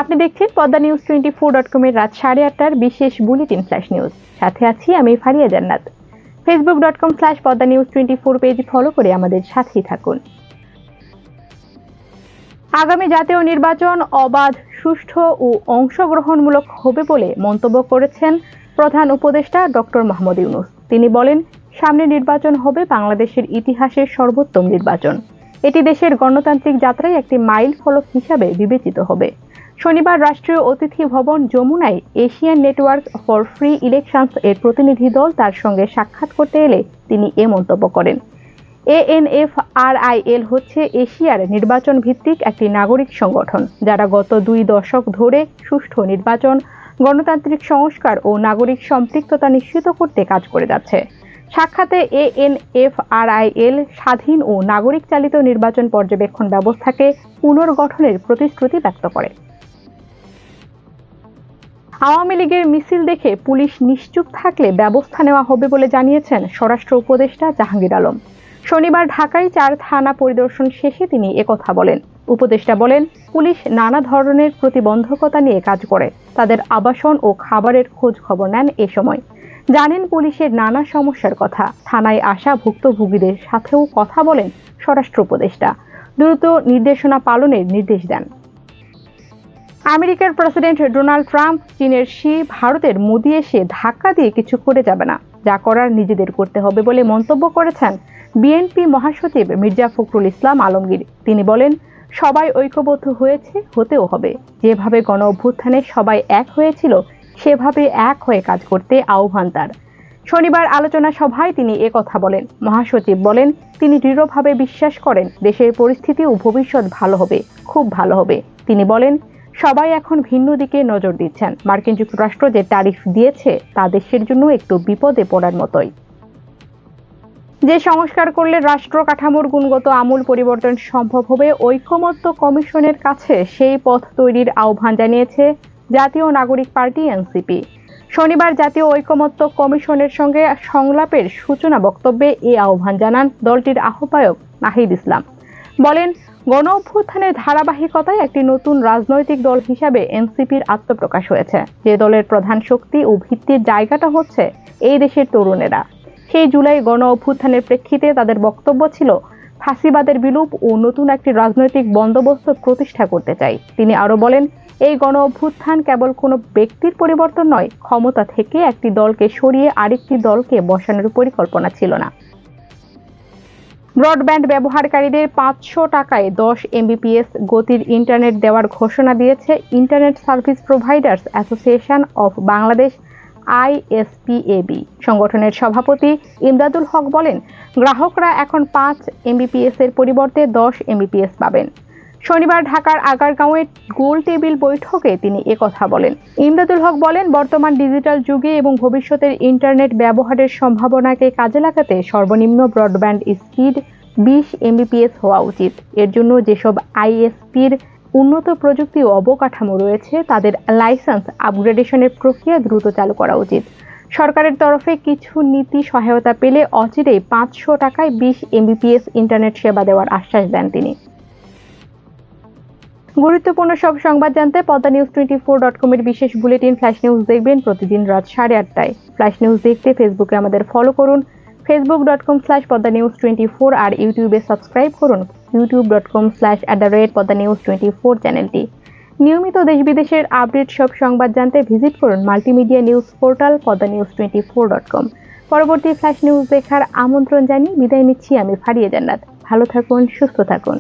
আপনি দেখছেন Padma news 24.com এর রাত 8:30টার বিশেষ বুলেটিন ফ্ল্যাশ নিউজ। সাথে আছি আমি ফারিয়া জান্নাত। facebook.com/poddanews24 পেজ ফলো করে আমাদের সাথেই থাকুন। আগামী জাতীয় নির্বাচন অবাধ, সুষ্ঠু ও অংশগ্রহণমূলক হবে বলে মন্তব্য করেছেন প্রধান উপদেষ্টা ডক্টর মোহাম্মদ ইউনূস। তিনি বলেন, সামনে নির্বাচন হবে বাংলাদেশের ইতিহাসের সর্বোত্তম নির্বাচন। এটি দেশের গণতান্ত্রিক যাত্রায় একটি মাইল ফলক হিসাবে বিবেচিত হবে। শনিবার রাষ্ট্রীয় অতিথি ভবন যমুনায় Asian network for free elections এর প্রতিনিধি দল তার সঙ্গে সাক্ষাৎ করতে এলে তিনি এ মন্তব্য করেন। ANFRIL হচ্ছে এশিয়ার নির্বাচন ভিত্তিক একটি নাগরিক সংগঠন, যারা গত 2 দশক ধরে সুষ্ঠু নির্বাচন, গণতান্ত্রিক সংস্কার ও নাগরিক সম্পৃক্ততা নিশ্চিত করতে কাজ করে যাচ্ছে। সাক্ষাতে ANFRIL স্বাধীন ও নাগরিক চালিত নির্বাচন পর্যবেক্ষণ ব্যবস্থাকে পুনর্গঠনের প্রতিশ্রুতি ব্যক্ত করে। আওয়ামী লীগের মিছিল দেখে পুলিশ নিশ্চুপ থাকলে ব্যবস্থা নেওয়া হবে বলে জানিয়েছেন স্বরাষ্ট্র উপদেষ্টা জাহাঙ্গীর আলম। শনিবার ঢাকায় 4 থানা পরিদর্শন শেষে তিনি একথা বলেন। উপদেষ্টা বলেন, পুলিশ নানা ধরনের প্রতিবন্ধকতা নিয়ে কাজ করে, তাদের আবাসন ও খাবারের খোঁজ খবর নেন। এ সময় জানেন পুলিশের নানা সমস্যার কথা। থানায় আসা ভুক্তভোগীদের সাথেও কথা বলেন স্বরাষ্ট্র উপদেষ্টা। দ্রুত নির্দেশনা পালনের নির্দেশ দেন। আমেরিকার প্রেসিডেন্ট ডোনাল্ড ট্রাম্প চীনের শি, ভারতের মোদি এসে ধাক্কা দিয়ে কিছু করে যাবে না, যা করার নিজেদের করতে হবে বলে মন্তব্য করেছেন বিএনপি মহাসচিব মির্জা ফখরুল ইসলাম আলমগীর। তিনি বলেন, সবাই ঐক্যবদ্ধ হয়েছে, হতেও হবে। যেভাবে গণ অভ্যুত্থানে সবাই এক হয়েছিল, সেভাবে এক হয়ে কাজ করতে আহ্বান তার। শনিবার আলোচনা সভায় তিনি একথা বলেন। মহাসচিব বলেন, তিনি দৃঢ়ভাবে বিশ্বাস করেন দেশের পরিস্থিতি ও ভবিষ্যৎ ভালো হবে, খুব ভালো হবে। তিনি বলেন, সবাই এখন ভিন্ন দিকে নজর দিচ্ছেন। মার্কিন যুক্তরাষ্ট্র যে ট্যারিফ দিয়েছে তা দেশের জন্য একটু বিপদে পড়ার মতোই। যে সংস্কার করলে রাষ্ট্র কাঠামোর গুণগত আমূল পরিবর্তন সম্ভব হবে, ঐকমত্য কমিশনের কাছে সেই পথ তৈরির আহ্বান জানিয়েছে জাতীয় নাগরিক পার্টি এনসিপি। শনিবার জাতীয় ঐকমত্য কমিশনের সঙ্গে সংলাপের সূচনা বক্তব্যে এই আহ্বান জানান দলটির আহ্বায়ক নাহিদ ইসলাম। বলেন, গণ অভ্যুত্থানের ধারাবাহিকতায় একটি নতুন রাজনৈতিক দল হিসাবে এনসিপির আত্মপ্রকাশ হয়েছে। যে দলের প্রধান শক্তি ও ভিত্তির জায়গাটা হচ্ছে এই দেশের তরুণেরা। সেই জুলাই গণ অভ্যুত্থানের প্রেক্ষিতে তাদের বক্তব্য ছিল, ফাঁসিবাদের বিলোপ ও নতুন একটি রাজনৈতিক বন্দোবস্ত প্রতিষ্ঠা করতে চাই। তিনি আরো বলেন, এই গণ অভ্যুত্থান কেবল কোনো ব্যক্তির পরিবর্তন নয়, ক্ষমতা থেকে একটি দলকে সরিয়ে আরেকটি দলকে বসানোর পরিকল্পনা ছিল না। ব্রডব্যান্ড ব্যবহারকারীদের 500 টাকায় 10 Mbps গতির ইন্টারনেট দেওয়ার ঘোষণা দিয়েছে internet service providers association of Bangladesh ISPAB। সংগঠনের সভাপতি ইমদাদুল হক বলেন, গ্রাহকরা এখন 5 Mbps এর পরিবর্তে 10 Mbps পাবেন। শনিবার ঢাকার আগারগাঁওয়ে গোল টেবিল বৈঠকে তিনি একথা বলেন। ইমদাদুল হক বলেন, বর্তমান ডিজিটাল যুগে এবং ভবিষ্যতের ইন্টারনেট ব্যবহারের সম্ভাবনাকে কাজে লাগাতে সর্বনিম্ন ব্রডব্যান্ড স্পিড 20 Mbps হওয়া উচিত। এর জন্য যেসব ISPর উন্নত প্রযুক্তি ও অবকাঠামো রয়েছে, তাদের লাইসেন্স আপগ্রেডেশনের প্রক্রিয়া দ্রুত চালু করা উচিত। সরকারের তরফে কিছু নীতি সহায়তা পেলে অচিরেই 500 টাকায় 20 Mbps ইন্টারনেট সেবা দেওয়ার আশ্বাস দেন তিনি। গুরুত্বপূর্ণ সব সংবাদ জানতে পদ্মা নিউজ 24.com এর বিশেষ বুলেটিন ফ্ল্যাশ নিউজ দেখবেন প্রতিদিন রাত 8:30টায়। ফ্ল্যাশ নিউজ দেখতে ফেসবুকে আমাদের ফলো করুন, facebook.com/poddanews24 আর ইউটিউবে সাবস্ক্রাইব করুন youtube.com/poddanews24 চ্যানেলটি। নিয়মিত দেশ বিদেশের আপডেট সব সংবাদ জানতে ভিজিট করুন মাল্টিমিডিয়া নিউজ পোর্টাল poddanews24.com। পরবর্তী ফ্ল্যাশ নিউজ দেখার আমন্ত্রণ জানিয়ে বিদায় নিচ্ছি আমি ফারিয়া জান্নাত। ভালো থাকুন, সুস্থ থাকুন।